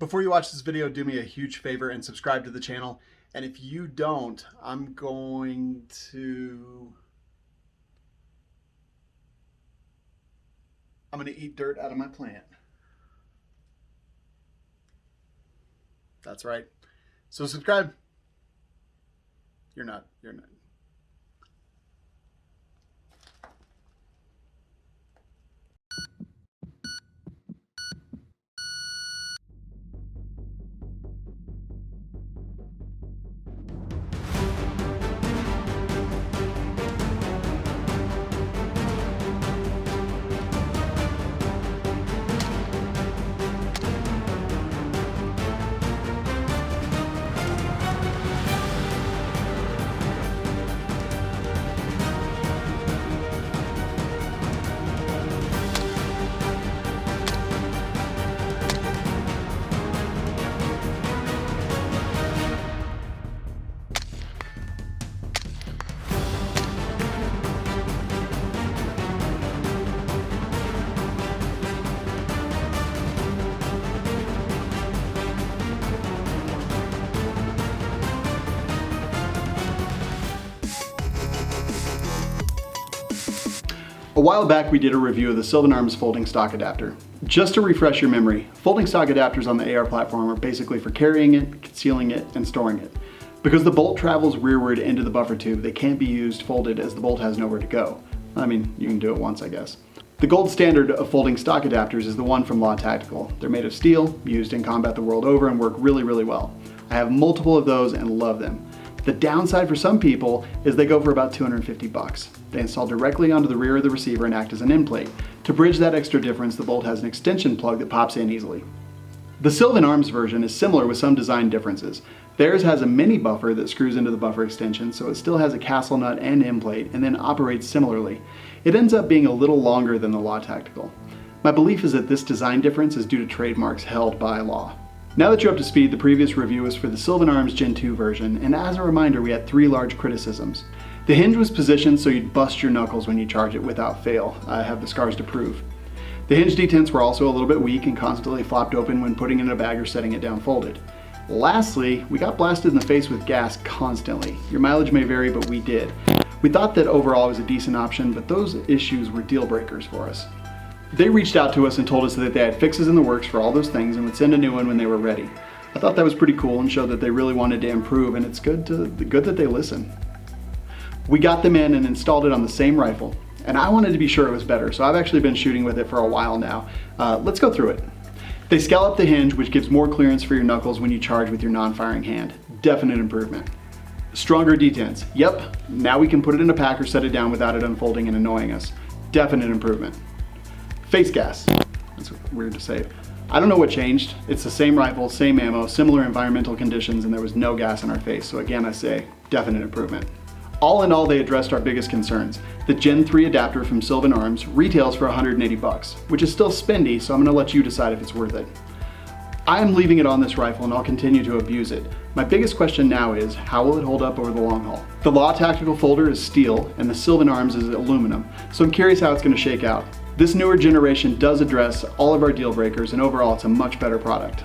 Before you watch this video, do me a huge favor and subscribe to the channel. And if you don't, I'm going to eat dirt out of my plant. That's right. So subscribe. You're not. A while back we did a review of the Sylvan folding stock adapter. Just to refresh your memory, folding stock adapters on the AR platform are basically for carrying it, concealing it, and storing it. Because the bolt travels rearward into the buffer tube, they can't be used folded as the bolt has nowhere to go. I mean, you can do it once, I guess. The gold standard of folding stock adapters is the one from Law Tactical. They're made of steel, used in combat the world over, and work really, really well. I have multiple of those and love them. The downside for some people is they go for about 250 bucks. They install directly onto the rear of the receiver and act as an end plate. To bridge that extra difference, the bolt has an extension plug that pops in easily. The Sylvan version is similar with some design differences. Theirs has a mini buffer that screws into the buffer extension, so it still has a castle nut and end plate, and then operates similarly. It ends up being a little longer than the Law Tactical. My belief is that this design difference is due to trademarks held by law. Now that you're up to speed, the previous review was for the Sylvan Gen 2 version, and as a reminder, we had 3 large criticisms. The hinge was positioned so you'd bust your knuckles when you charge it without fail. I have the scars to prove. The hinge detents were also a little bit weak and constantly flopped open when putting it in a bag or setting it down folded. Lastly, we got blasted in the face with gas constantly. Your mileage may vary, but we did. We thought that overall it was a decent option, but those issues were deal breakers for us. They reached out to us and told us that they had fixes in the works for all those things and would send a new one when they were ready. I thought that was pretty cool and showed that they really wanted to improve, and it's good that they listen. We got them in and installed it on the same rifle, and I wanted to be sure it was better, so I've actually been shooting with it for a while now. Let's go through it. They scallop the hinge, which gives more clearance for your knuckles when you charge with your non-firing hand. Definite improvement. Stronger detents. Yep, now we can put it in a pack or set it down without it unfolding and annoying us. Definite improvement. Face gas. That's weird to say. I don't know what changed. It's the same rifle, same ammo, similar environmental conditions, and there was no gas in our face. So again, I say definite improvement. All in all, they addressed our biggest concerns. The Gen 3 adapter from Sylvan retails for 180 bucks, which is still spendy, so I'm gonna let you decide if it's worth it. I'm leaving it on this rifle and I'll continue to abuse it. My biggest question now is, how will it hold up over the long haul? The Law Tactical folder is steel and the Sylvan is aluminum, so I'm curious how it's gonna shake out. This newer generation does address all of our deal breakers, and overall it's a much better product.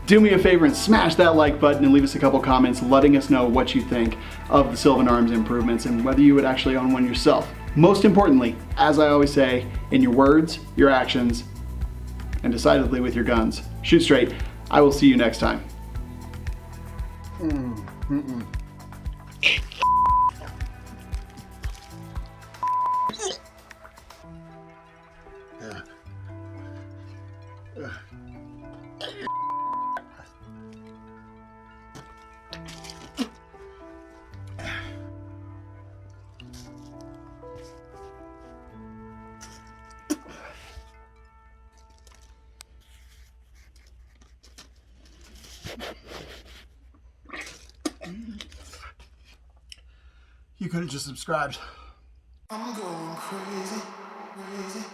Do me a favor and smash that like button and leave us a couple comments letting us know what you think of the Sylvan improvements and whether you would actually own one yourself. Most importantly, as I always say, in your words, your actions, and decidedly with your guns, shoot straight. I will see you next time. You could have just subscribed. I'm going crazy, crazy.